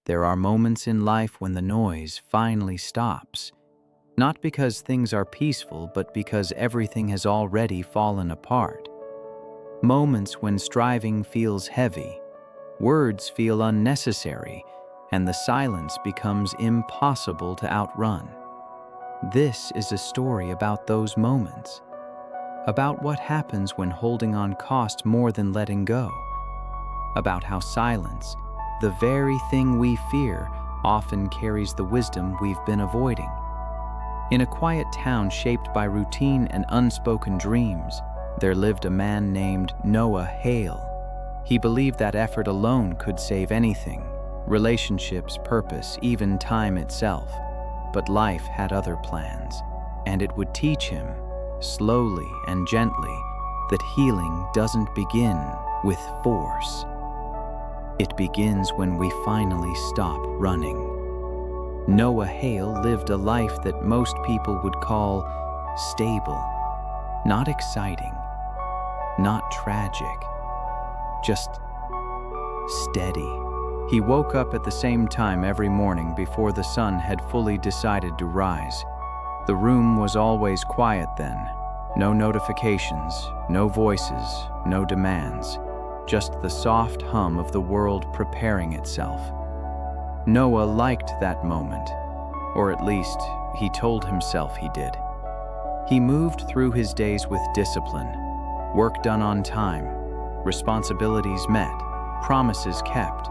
There are moments in life when the noise finally stops, not because things are peaceful, but because everything has already fallen apart. Moments when striving feels heavy, words feel unnecessary, and the silence becomes impossible to outrun. This is a story about those moments, about what happens when holding on costs more than letting go, about how silence, the very thing we fear, often carries the wisdom we've been avoiding. In a quiet town shaped by routine and unspoken dreams, there lived a man named Noah Hale. He believed that effort alone could save anything, relationships, purpose, even time itself. But life had other plans, and it would teach him, slowly and gently, that healing doesn't begin with force. It begins when we finally stop running. Noah Hale lived a life that most people would call stable, not exciting, not tragic, just steady. He woke up at the same time every morning before the sun had fully decided to rise. The room was always quiet then. No notifications, no voices, no demands. Just the soft hum of the world preparing itself. Noah liked that moment, or at least he told himself he did. He moved through his days with discipline, work done on time, responsibilities met, promises kept.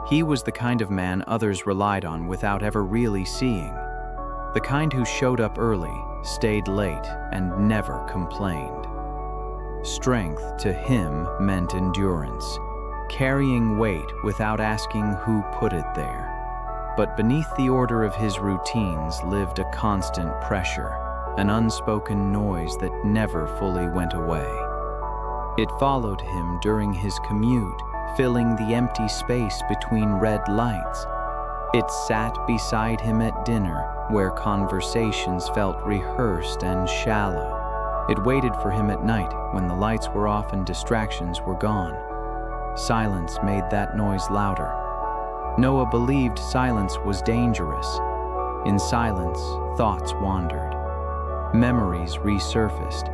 He was the kind of man others relied on without ever really seeing. The kind who showed up early, stayed late, and never complained. Strength to him meant endurance, carrying weight without asking who put it there. But beneath the order of his routines lived a constant pressure, an unspoken noise that never fully went away. It followed him during his commute, filling the empty space between red lights. It sat beside him at dinner, where conversations felt rehearsed and shallow. It waited for him at night when the lights were off and distractions were gone. Silence made that noise louder. Noah believed silence was dangerous. In silence, thoughts wandered. Memories resurfaced.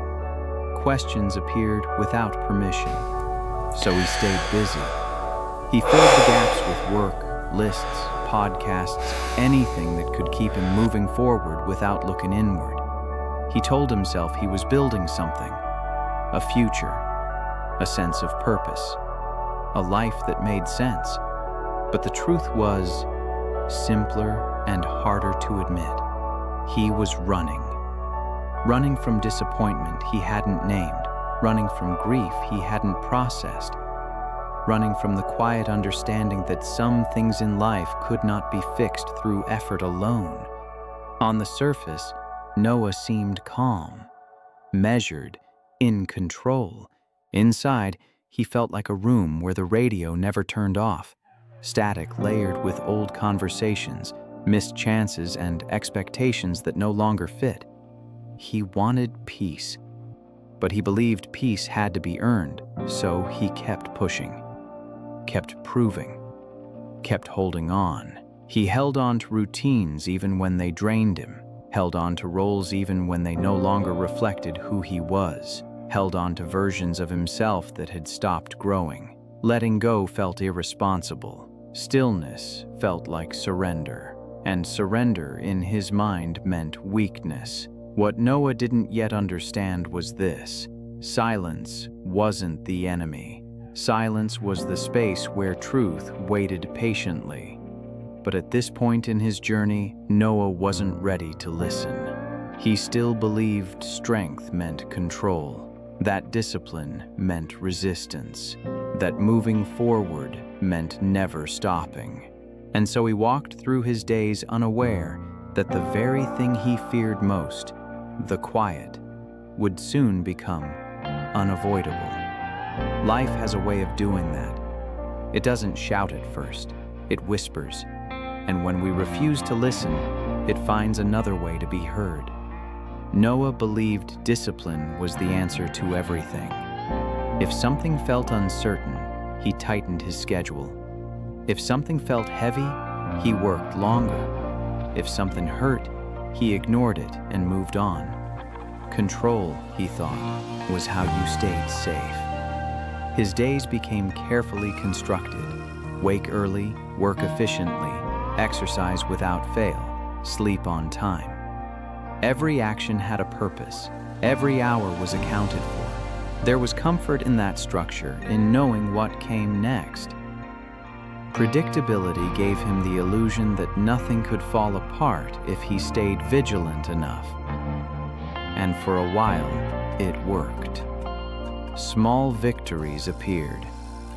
Questions appeared without permission. So he stayed busy. He filled the gaps with work, lists, podcasts, anything that could keep him moving forward without looking inward. He told himself he was building something, a future, a sense of purpose, a life that made sense. But the truth was simpler and harder to admit. He was running. Running from disappointment he hadn't named, running from grief he hadn't processed, running from the quiet understanding that some things in life could not be fixed through effort alone. On the surface, Noah seemed calm, measured, in control. Inside, he felt like a room where the radio never turned off, static layered with old conversations, missed chances, and expectations that no longer fit. He wanted peace, but he believed peace had to be earned, so he kept pushing, kept proving, kept holding on. He held on to routines even when they drained him, held on to roles even when they no longer reflected who he was, held on to versions of himself that had stopped growing. Letting go felt irresponsible. Stillness felt like surrender, and surrender in his mind meant weakness. What Noah didn't yet understand was this: silence wasn't the enemy. Silence was the space where truth waited patiently. But at this point in his journey, Noah wasn't ready to listen. He still believed strength meant control, that discipline meant resistance, that moving forward meant never stopping. And so he walked through his days unaware that the very thing he feared most, the quiet, would soon become unavoidable. Life has a way of doing that. It doesn't shout at first, it whispers. And when we refuse to listen, it finds another way to be heard. Noah believed discipline was the answer to everything. If something felt uncertain, he tightened his schedule. If something felt heavy, he worked longer. If something hurt, he ignored it and moved on. Control, he thought, was how you stayed safe. His days became carefully constructed. Wake early, work efficiently, exercise without fail, sleep on time. Every action had a purpose. Every hour was accounted for. There was comfort in that structure, in knowing what came next. Predictability gave him the illusion that nothing could fall apart if he stayed vigilant enough. And for a while, it worked. Small victories appeared,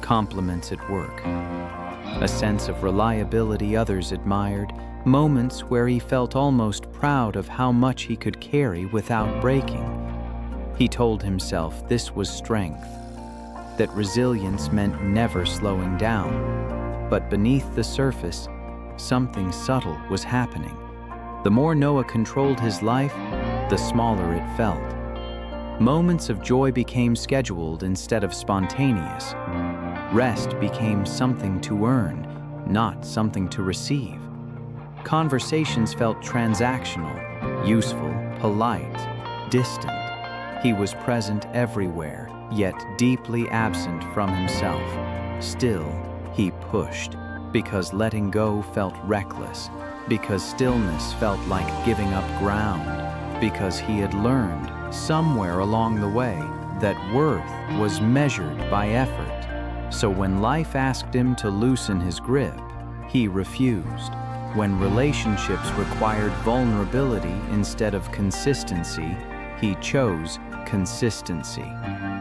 compliments at work, a sense of reliability others admired, moments where he felt almost proud of how much he could carry without breaking. He told himself this was strength, that resilience meant never slowing down. But beneath the surface, something subtle was happening. The more Noah controlled his life, the smaller it felt. Moments of joy became scheduled instead of spontaneous. Rest became something to earn, not something to receive. Conversations felt transactional, useful, polite, distant. He was present everywhere, yet deeply absent from himself. Still, he pushed, because letting go felt reckless, because stillness felt like giving up ground, because he had learned, somewhere along the way, that worth was measured by effort. So when life asked him to loosen his grip, he refused. When relationships required vulnerability instead of consistency, he chose consistency.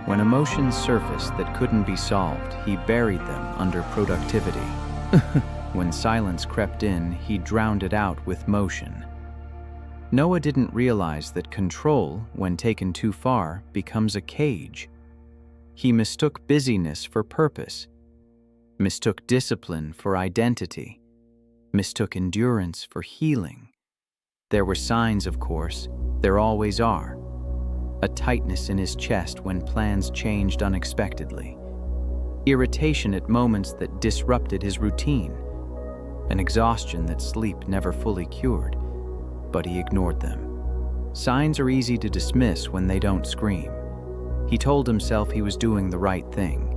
When emotions surfaced that couldn't be solved, he buried them under productivity. When silence crept in, he drowned it out with motion. Noah didn't realize that control, when taken too far, becomes a cage. He mistook busyness for purpose, mistook discipline for identity, mistook endurance for healing. There were signs, of course, there always are. A tightness in his chest when plans changed unexpectedly. Irritation at moments that disrupted his routine. An exhaustion that sleep never fully cured, but he ignored them. Signs are easy to dismiss when they don't scream. He told himself he was doing the right thing.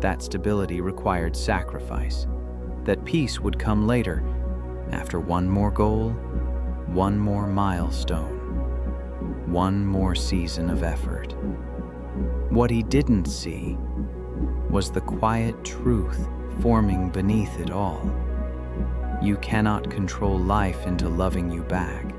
That stability required sacrifice. That peace would come later, after one more goal, one more milestone, one more season of effort. What he didn't see was the quiet truth forming beneath it all. You cannot control life into loving you back.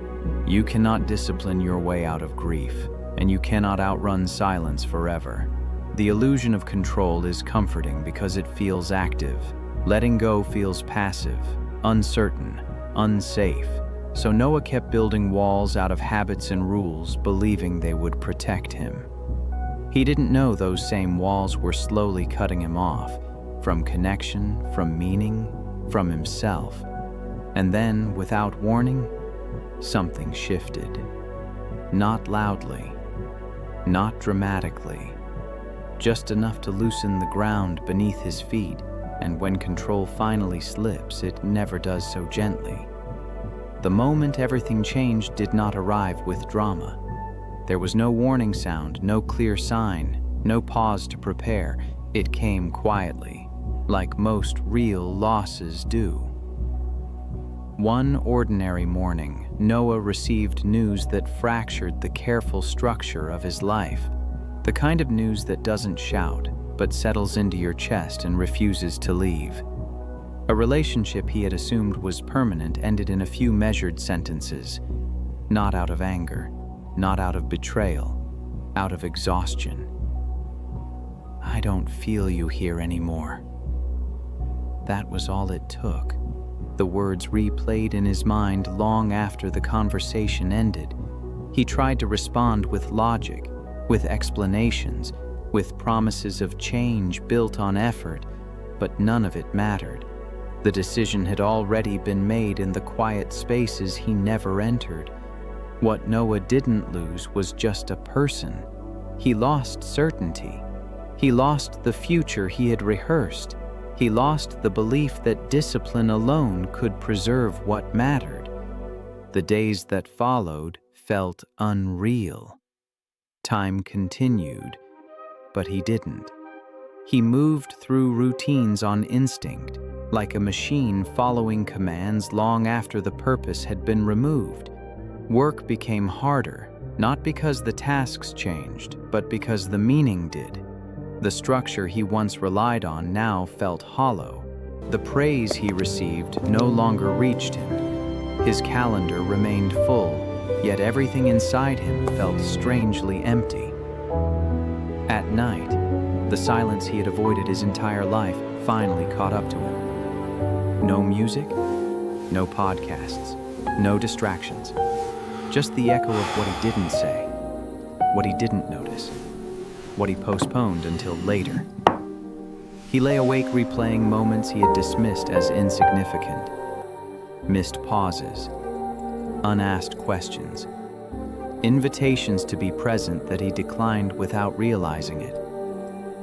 You cannot discipline your way out of grief, and you cannot outrun silence forever. The illusion of control is comforting because it feels active. Letting go feels passive, uncertain, unsafe. So Noah kept building walls out of habits and rules, believing they would protect him. He didn't know those same walls were slowly cutting him off, from connection, from meaning, from himself. And then, without warning, something shifted. Not loudly, not dramatically, just enough to loosen the ground beneath his feet, and when control finally slips, it never does so gently. The moment everything changed did not arrive with drama. There was no warning sound, no clear sign, no pause to prepare. It came quietly, like most real losses do. One ordinary morning, Noah received news that fractured the careful structure of his life. The kind of news that doesn't shout, but settles into your chest and refuses to leave. A relationship he had assumed was permanent ended in a few measured sentences. Not out of anger, not out of betrayal, out of exhaustion. I don't feel you here anymore. That was all it took. The words replayed in his mind long after the conversation ended. He tried to respond with logic, with explanations, with promises of change built on effort, but none of it mattered. The decision had already been made in the quiet spaces he never entered. What Noah didn't lose was just a person. He lost certainty. He lost the future he had rehearsed. He lost the belief that discipline alone could preserve what mattered. The days that followed felt unreal. Time continued, but he didn't. He moved through routines on instinct, like a machine following commands long after the purpose had been removed. Work became harder, not because the tasks changed, but because the meaning did. The structure he once relied on now felt hollow. The praise he received no longer reached him. His calendar remained full, yet everything inside him felt strangely empty. At night, the silence he had avoided his entire life finally caught up to him. No music, no podcasts, no distractions. Just the echo of what he didn't say, what he didn't notice, what he postponed until later. He lay awake replaying moments he had dismissed as insignificant. Missed pauses, unasked questions, invitations to be present that he declined without realizing it.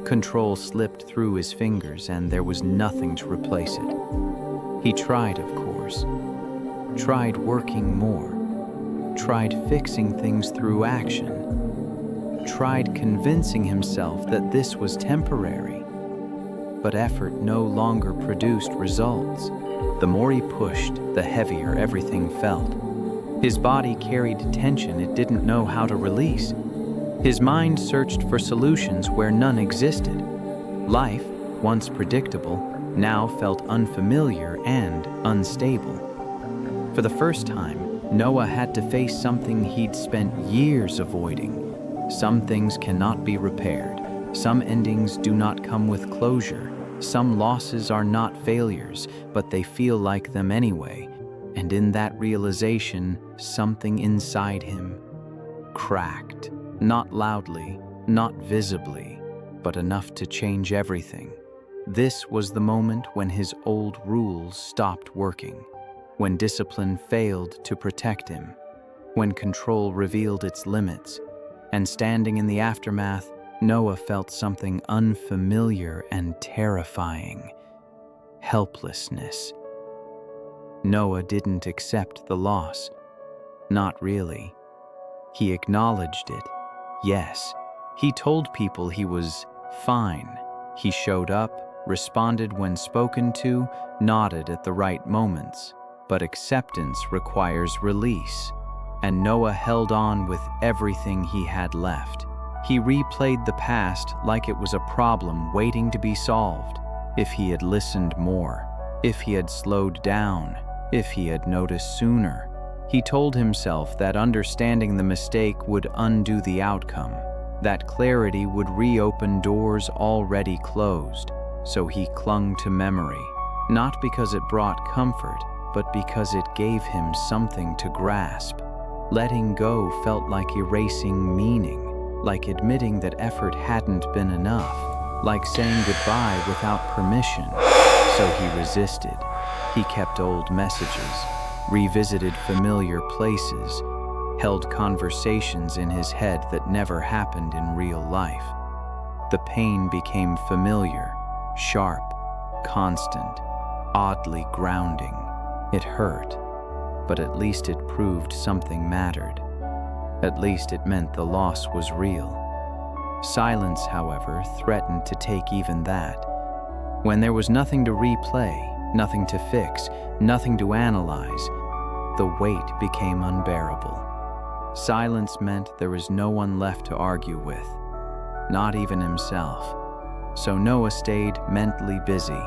Control slipped through his fingers and there was nothing to replace it. He tried, of course. Tried working more. Tried fixing things through action. Tried convincing himself that this was temporary. But effort no longer produced results. The more he pushed, the heavier everything felt. His body carried tension it didn't know how to release. His mind searched for solutions where none existed. Life, once predictable, now felt unfamiliar and unstable. For the first time, Noah had to face something he'd spent years avoiding. Some things cannot be repaired. Some endings do not come with closure. Some losses are not failures, but they feel like them anyway. And in that realization, something inside him cracked. Not loudly, not visibly, but enough to change everything. This was the moment when his old rules stopped working, when discipline failed to protect him, when control revealed its limits, and standing in the aftermath, Noah felt something unfamiliar and terrifying: helplessness. Noah didn't accept the loss. Not really. He acknowledged it. Yes, he told people he was fine. He showed up, responded when spoken to, nodded at the right moments. But acceptance requires release, and Noah held on with everything he had left. He replayed the past like it was a problem waiting to be solved. If he had listened more, if he had slowed down, if he had noticed sooner. He told himself that understanding the mistake would undo the outcome, that clarity would reopen doors already closed. So he clung to memory, not because it brought comfort, but because it gave him something to grasp. Letting go felt like erasing meaning, like admitting that effort hadn't been enough, like saying goodbye without permission. So he resisted. He kept old messages, revisited familiar places, held conversations in his head that never happened in real life. The pain became familiar, sharp, constant, oddly grounding. It hurt, but at least it proved something mattered. At least it meant the loss was real. Silence, however, threatened to take even that. When there was nothing to replay, nothing to fix, nothing to analyze, the weight became unbearable. Silence meant there was no one left to argue with, not even himself. So Noah stayed mentally busy.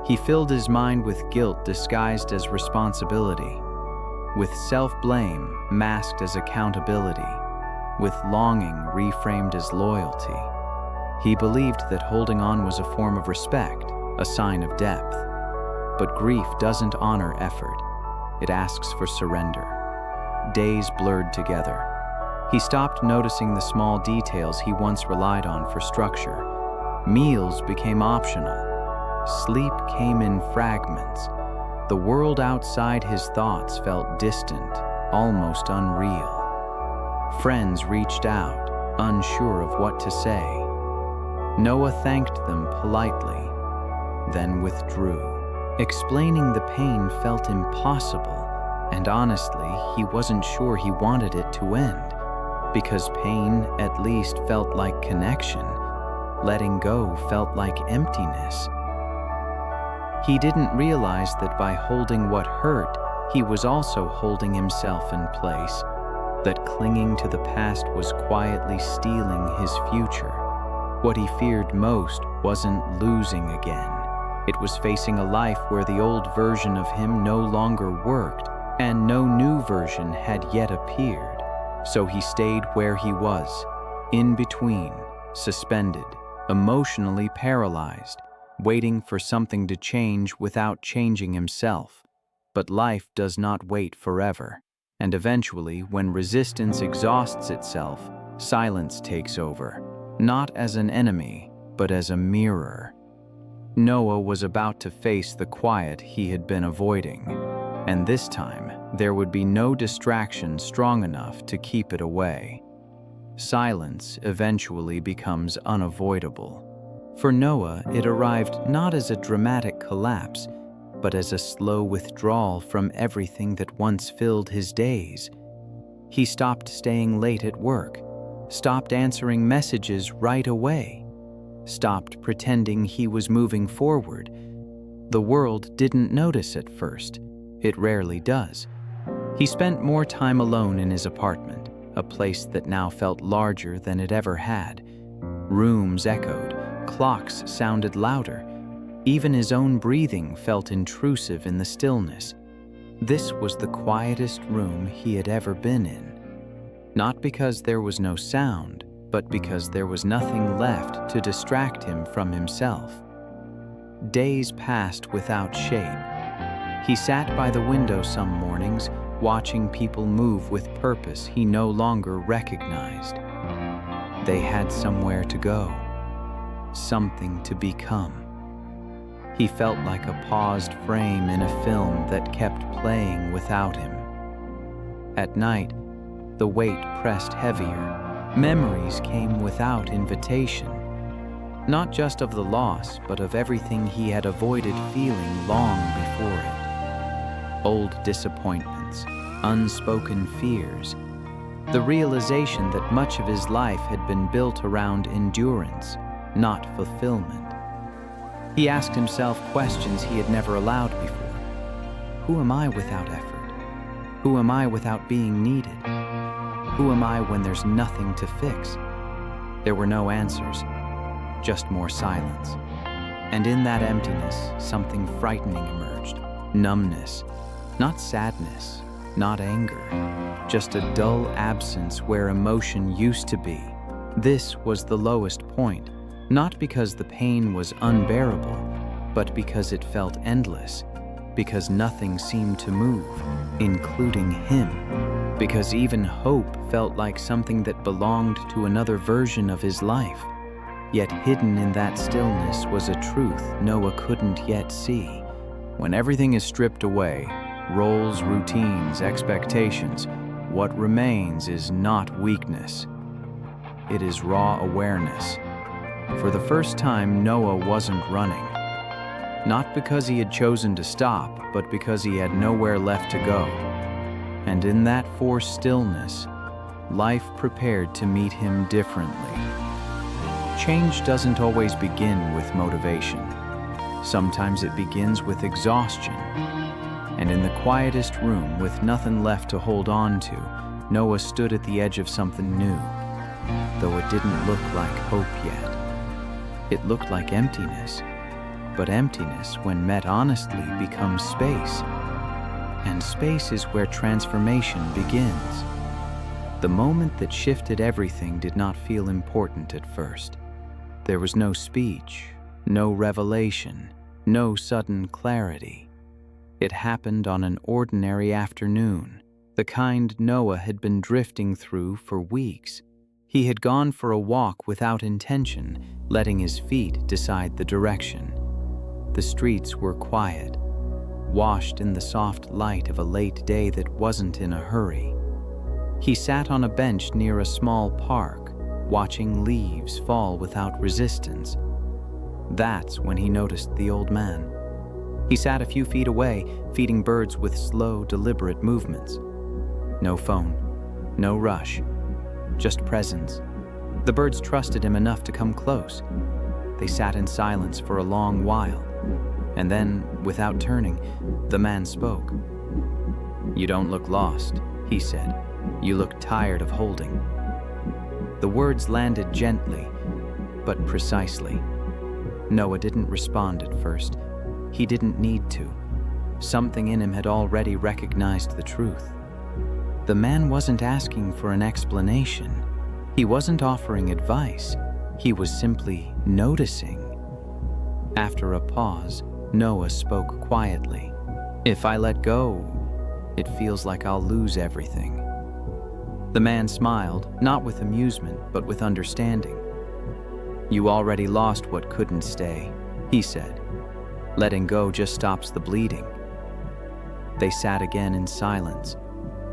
He filled his mind with guilt disguised as responsibility, with self-blame masked as accountability, with longing reframed as loyalty. He believed that holding on was a form of respect, a sign of depth. But grief doesn't honor effort. It asks for surrender. Days blurred together. He stopped noticing the small details he once relied on for structure. Meals became optional. Sleep came in fragments. The world outside his thoughts felt distant, almost unreal. Friends reached out, unsure of what to say. Noah thanked them politely. then withdrew. Explaining the pain felt impossible, and honestly, he wasn't sure he wanted it to end, because pain at least felt like connection. Letting go felt like emptiness. He didn't realize that by holding what hurt, he was also holding himself in place, that clinging to the past was quietly stealing his future. What he feared most wasn't losing again. It was facing a life where the old version of him no longer worked, and no new version had yet appeared. So he stayed where he was, in between, suspended, emotionally paralyzed, waiting for something to change without changing himself. But life does not wait forever, and eventually, when resistance exhausts itself, silence takes over, not as an enemy, but as a mirror. Noah was about to face the quiet he had been avoiding, and this time, there would be no distraction strong enough to keep it away. Silence eventually becomes unavoidable. For Noah, it arrived not as a dramatic collapse, but as a slow withdrawal from everything that once filled his days. He stopped staying late at work, stopped answering messages right away, stopped pretending he was moving forward. The world didn't notice at first. It rarely does. He spent more time alone in his apartment, a place that now felt larger than it ever had. Rooms echoed, clocks sounded louder. Even his own breathing felt intrusive in the stillness. This was the quietest room he had ever been in. Not because there was no sound, but because there was nothing left to distract him from himself. Days passed without shape. He sat by the window some mornings, watching people move with purpose he no longer recognized. They had somewhere to go, something to become. He felt like a paused frame in a film that kept playing without him. At night, the weight pressed heavier. Memories came without invitation, not just of the loss, but of everything he had avoided feeling long before it. Old disappointments, unspoken fears, the realization that much of his life had been built around endurance, not fulfillment. He asked himself questions he had never allowed before. Who am I without effort? Who am I without being needed? Who am I when there's nothing to fix? There were no answers, just more silence. And in that emptiness, something frightening emerged. Numbness, not sadness, not anger, just a dull absence where emotion used to be. This was the lowest point, not because the pain was unbearable, but because it felt endless, because nothing seemed to move, including him, because even hope felt like something that belonged to another version of his life. Yet hidden in that stillness was a truth Noah couldn't yet see. When everything is stripped away, roles, routines, expectations, what remains is not weakness. It is raw awareness. For the first time, Noah wasn't running. Not because he had chosen to stop, but because he had nowhere left to go. And in that forced stillness, life prepared to meet him differently. Change doesn't always begin with motivation. Sometimes it begins with exhaustion. And in the quietest room, with nothing left to hold on to, Noah stood at the edge of something new, though it didn't look like hope yet. It looked like emptiness, but emptiness, when met honestly, becomes space. And space is where transformation begins. The moment that shifted everything did not feel important at first. There was no speech, no revelation, no sudden clarity. It happened on an ordinary afternoon, the kind Noah had been drifting through for weeks. He had gone for a walk without intention, letting his feet decide the direction. The streets were quiet, washed in the soft light of a late day that wasn't in a hurry. He sat on a bench near a small park, watching leaves fall without resistance. That's when he noticed the old man. He sat a few feet away, feeding birds with slow, deliberate movements. No phone, no rush, just presence. The birds trusted him enough to come close. They sat in silence for a long while, and then, without turning, the man spoke. "You don't look lost," he said. "You look tired of holding." The words landed gently, but precisely. Noah didn't respond at first. He didn't need to. Something in him had already recognized the truth. The man wasn't asking for an explanation. He wasn't offering advice. He was simply noticing. After a pause, Noah spoke quietly. "If I let go, it feels like I'll lose everything." The man smiled, not with amusement, but with understanding. "You already lost what couldn't stay," he said. "Letting go just stops the bleeding." They sat again in silence.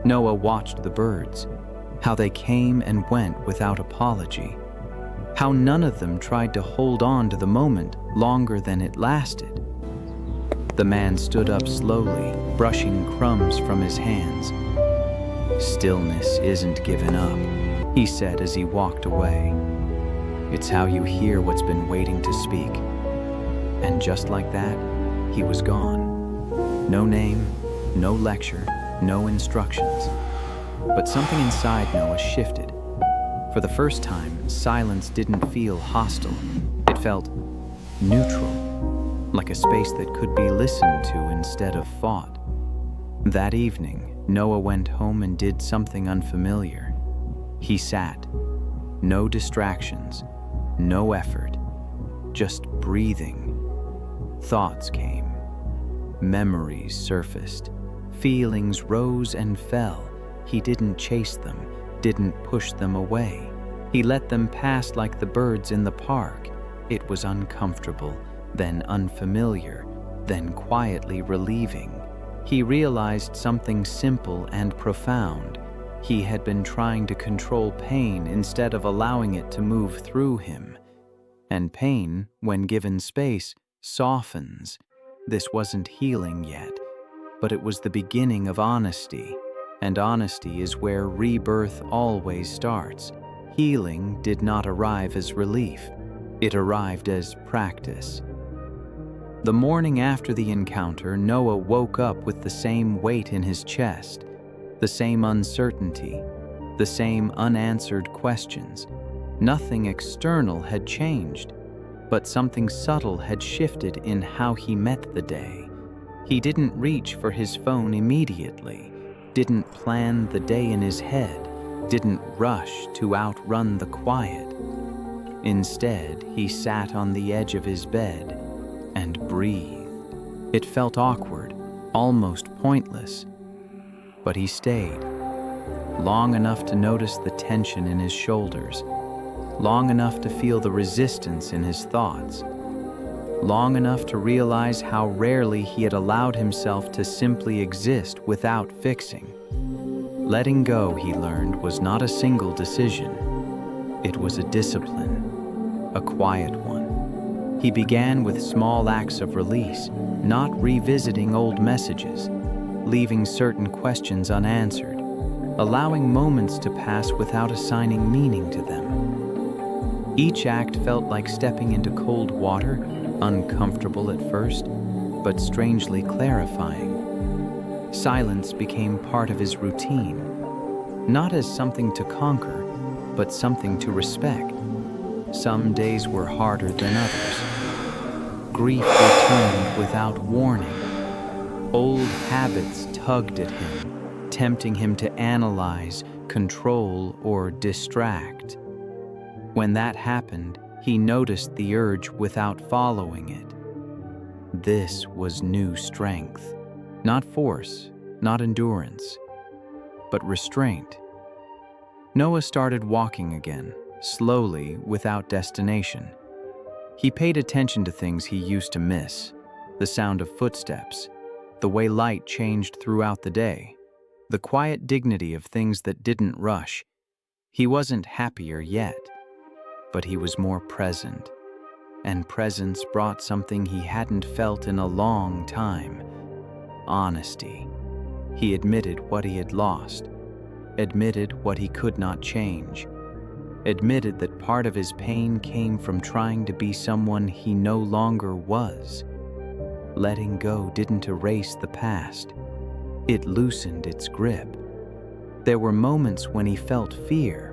Noah watched the birds, how they came and went without apology, how none of them tried to hold on to the moment longer than it lasted. The man stood up slowly, brushing crumbs from his hands. "Stillness isn't given up," he said as he walked away. "It's how you hear what's been waiting to speak." And just like that, he was gone. No name, no lecture, no instructions. But something inside Noah shifted. For the first time, silence didn't feel hostile. It felt neutral, like a space that could be listened to instead of fought. That evening, Noah went home and did something unfamiliar. He sat. No distractions, no effort, just breathing. Thoughts came. Memories surfaced. Feelings rose and fell. He didn't chase them, didn't push them away. He let them pass like the birds in the park. It was uncomfortable, then unfamiliar, then quietly relieving. He realized something simple and profound. He had been trying to control pain instead of allowing it to move through him. And pain, when given space, softens. This wasn't healing yet, but it was the beginning of honesty. And honesty is where rebirth always starts. Healing did not arrive as relief. It arrived as practice. The morning after the encounter, Noah woke up with the same weight in his chest, the same uncertainty, the same unanswered questions. Nothing external had changed, but something subtle had shifted in how he met the day. He didn't reach for his phone immediately, didn't plan the day in his head, didn't rush to outrun the quiet. Instead, he sat on the edge of his bed and breathed. It felt awkward, almost pointless, but he stayed, long enough to notice the tension in his shoulders, long enough to feel the resistance in his thoughts, long enough to realize how rarely he had allowed himself to simply exist without fixing. Letting go, he learned, was not a single decision. It was a discipline, a quiet one. He began with small acts of release, not revisiting old messages, leaving certain questions unanswered, allowing moments to pass without assigning meaning to them. Each act felt like stepping into cold water, uncomfortable at first, but strangely clarifying. Silence became part of his routine, not as something to conquer, but something to respect. Some days were harder than others. Grief returned without warning. Old habits tugged at him, tempting him to analyze, control, or distract. When that happened, he noticed the urge without following it. This was new strength. Not force, not endurance, but restraint. Noah started walking again, slowly, without destination. He paid attention to things he used to miss, the sound of footsteps, the way light changed throughout the day, the quiet dignity of things that didn't rush. He wasn't happier yet, but he was more present. and presence brought something he hadn't felt in a long time: honesty. He admitted what he had lost, admitted what he could not change, admitted that part of his pain came from trying to be someone he no longer was. Letting go didn't erase the past. It loosened its grip. There were moments when he felt fear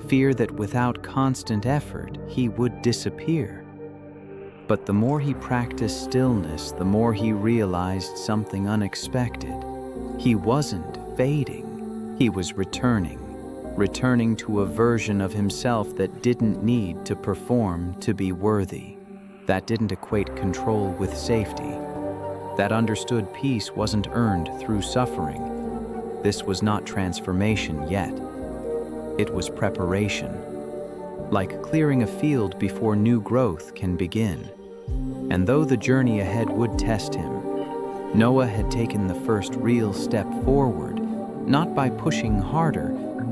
that without constant effort, he would disappear. But the more he practiced stillness, the more he realized something unexpected. He wasn't fading. He was returning to a version of himself that didn't need to perform to be worthy, that didn't equate control with safety, that understood peace wasn't earned through suffering. This was not transformation yet. It was preparation, like clearing a field before new growth can begin. And though the journey ahead would test him, Noah had taken the first real step forward, not by pushing harder,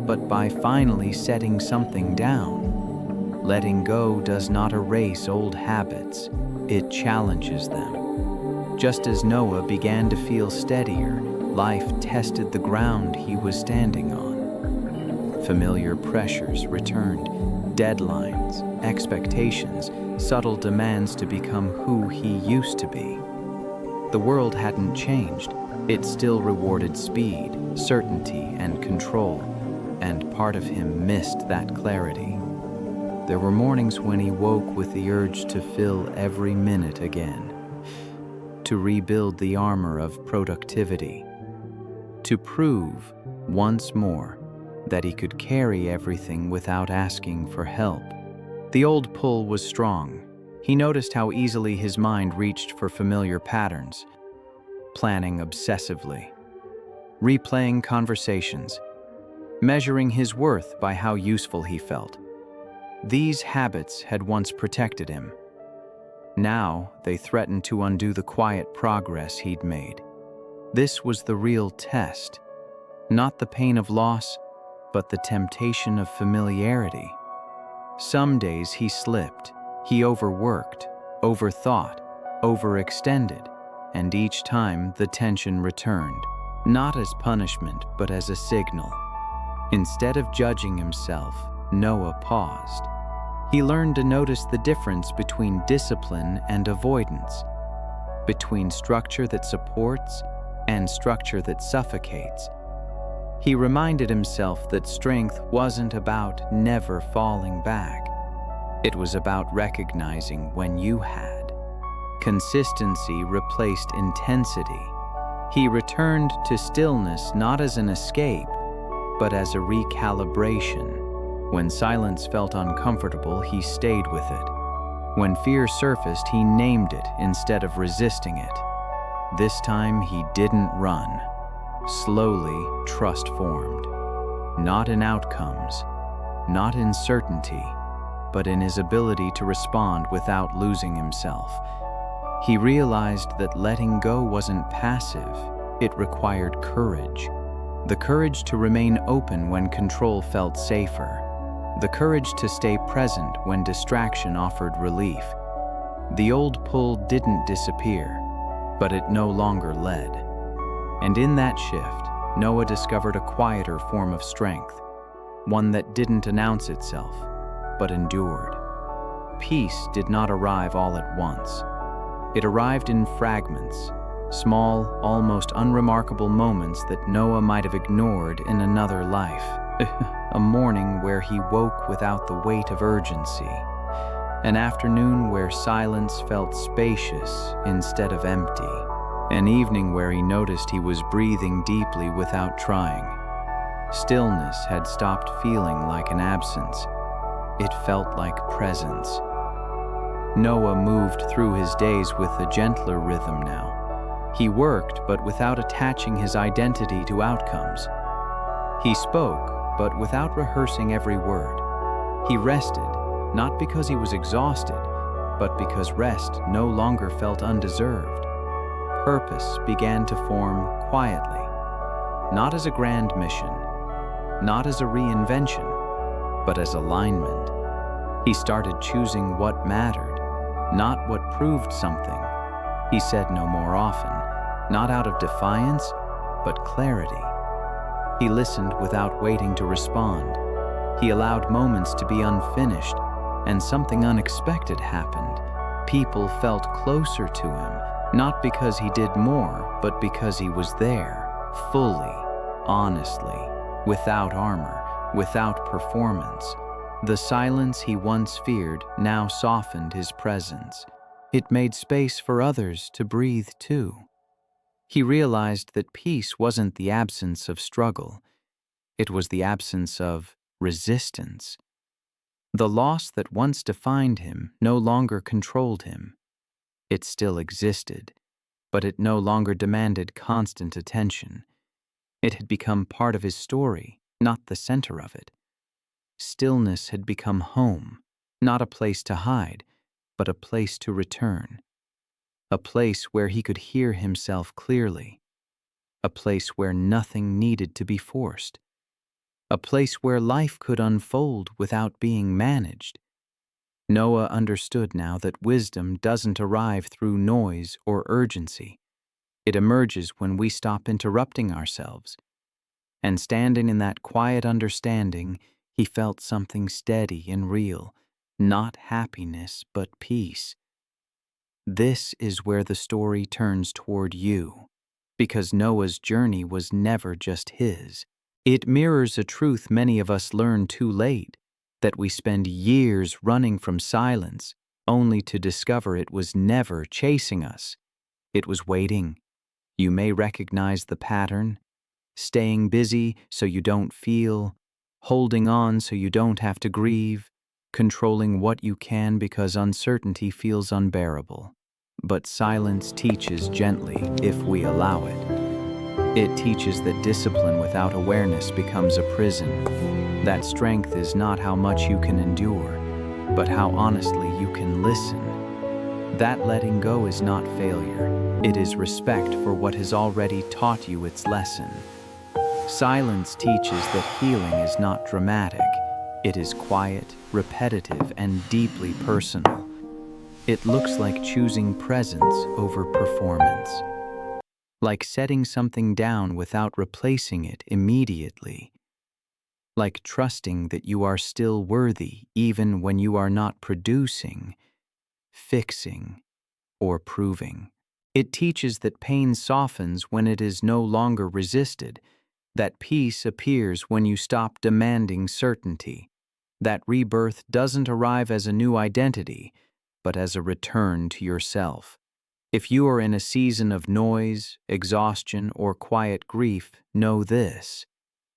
but by finally setting something down. Letting go does not erase old habits, it challenges them. Just as Noah began to feel steadier, life tested the ground he was standing on. Familiar pressures returned, deadlines, expectations, subtle demands to become who he used to be. The world hadn't changed. It still rewarded speed, certainty, and control, and part of him missed that clarity. There were mornings when he woke with the urge to fill every minute again, to rebuild the armor of productivity, to prove, once more, that he could carry everything without asking for help. The old pull was strong. He noticed how easily his mind reached for familiar patterns, planning obsessively, replaying conversations, measuring his worth by how useful he felt. These habits had once protected him. Now they threatened to undo the quiet progress he'd made. This was the real test, not the pain of loss, but the temptation of familiarity. Some days he slipped, he overworked, overthought, overextended, and each time the tension returned, not as punishment, but as a signal. Instead of judging himself, Noah paused. He learned to notice the difference between discipline and avoidance, between structure that supports and structure that suffocates. He reminded himself that strength wasn't about never falling back. It was about recognizing when you had. Consistency replaced intensity. He returned to stillness not as an escape, but as a recalibration. When silence felt uncomfortable, he stayed with it. When fear surfaced, he named it instead of resisting it. This time, he didn't run. Slowly, trust formed. Not in outcomes, not in certainty, but in his ability to respond without losing himself. He realized that letting go wasn't passive, it required courage. The courage to remain open when control felt safer. The courage to stay present when distraction offered relief. The old pull didn't disappear, but it no longer led. And in that shift, Noah discovered a quieter form of strength, one that didn't announce itself, but endured. Peace did not arrive all at once. It arrived in fragments, small, almost unremarkable moments that Noah might have ignored in another life. A morning where he woke without the weight of urgency. An afternoon where silence felt spacious instead of empty. An evening where he noticed he was breathing deeply without trying. Stillness had stopped feeling like an absence. It felt like presence. Noah moved through his days with a gentler rhythm now. He worked, but without attaching his identity to outcomes. He spoke, but without rehearsing every word. He rested, not because he was exhausted, but because rest no longer felt undeserved. Purpose began to form quietly, not as a grand mission, not as a reinvention, but as alignment. He started choosing what mattered, not what proved something. He said no more often, not out of defiance, but clarity. He listened without waiting to respond. He allowed moments to be unfinished, and something unexpected happened. People felt closer to him, not because he did more, but because he was there, fully, honestly, without armor, without performance. The silence he once feared now softened his presence. It made space for others to breathe too. He realized that peace wasn't the absence of struggle. It was the absence of resistance. The loss that once defined him no longer controlled him. It still existed, but it no longer demanded constant attention. It had become part of his story, not the center of it. Stillness had become home, not a place to hide, but a place to return. A place where he could hear himself clearly. A place where nothing needed to be forced. A place where life could unfold without being managed. Noah understood now that wisdom doesn't arrive through noise or urgency. It emerges when we stop interrupting ourselves. And standing in that quiet understanding, he felt something steady and real, not happiness, but peace. This is where the story turns toward you, because Noah's journey was never just his. It mirrors a truth many of us learn too late, that we spend years running from silence, only to discover it was never chasing us. It was waiting. You may recognize the pattern. Staying busy so you don't feel, holding on so you don't have to grieve, controlling what you can because uncertainty feels unbearable. But silence teaches gently if we allow it. It teaches that discipline without awareness becomes a prison. That strength is not how much you can endure, but how honestly you can listen. That letting go is not failure. It is respect for what has already taught you its lesson. Silence teaches that healing is not dramatic. It is quiet, repetitive, and deeply personal. It looks like choosing presence over performance. Like setting something down without replacing it immediately. Like trusting that you are still worthy even when you are not producing, fixing, or proving. It teaches that pain softens when it is no longer resisted, that peace appears when you stop demanding certainty, that rebirth doesn't arrive as a new identity, but as a return to yourself. If you are in a season of noise, exhaustion, or quiet grief, know this: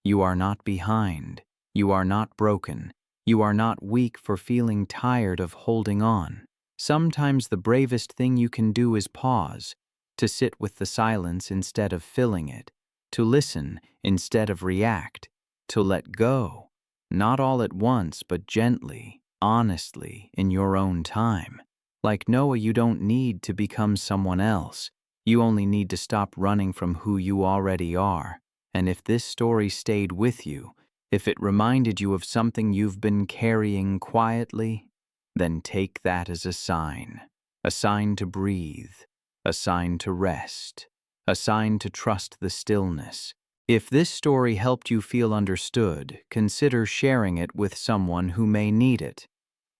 you are not behind, you are not broken, you are not weak for feeling tired of holding on. Sometimes the bravest thing you can do is pause, to sit with the silence instead of filling it, to listen instead of react, to let go, not all at once, but gently, honestly, in your own time. Like Noah, you don't need to become someone else. You only need to stop running from who you already are. And if this story stayed with you, if it reminded you of something you've been carrying quietly, then take that as a sign to breathe, a sign to rest, a sign to trust the stillness. If this story helped you feel understood, consider sharing it with someone who may need it.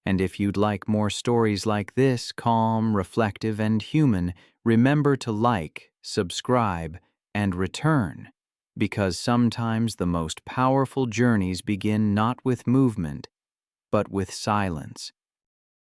And if you'd like more stories like this, calm, reflective, and human, remember to like, subscribe, and return, because sometimes the most powerful journeys begin not with movement, but with silence.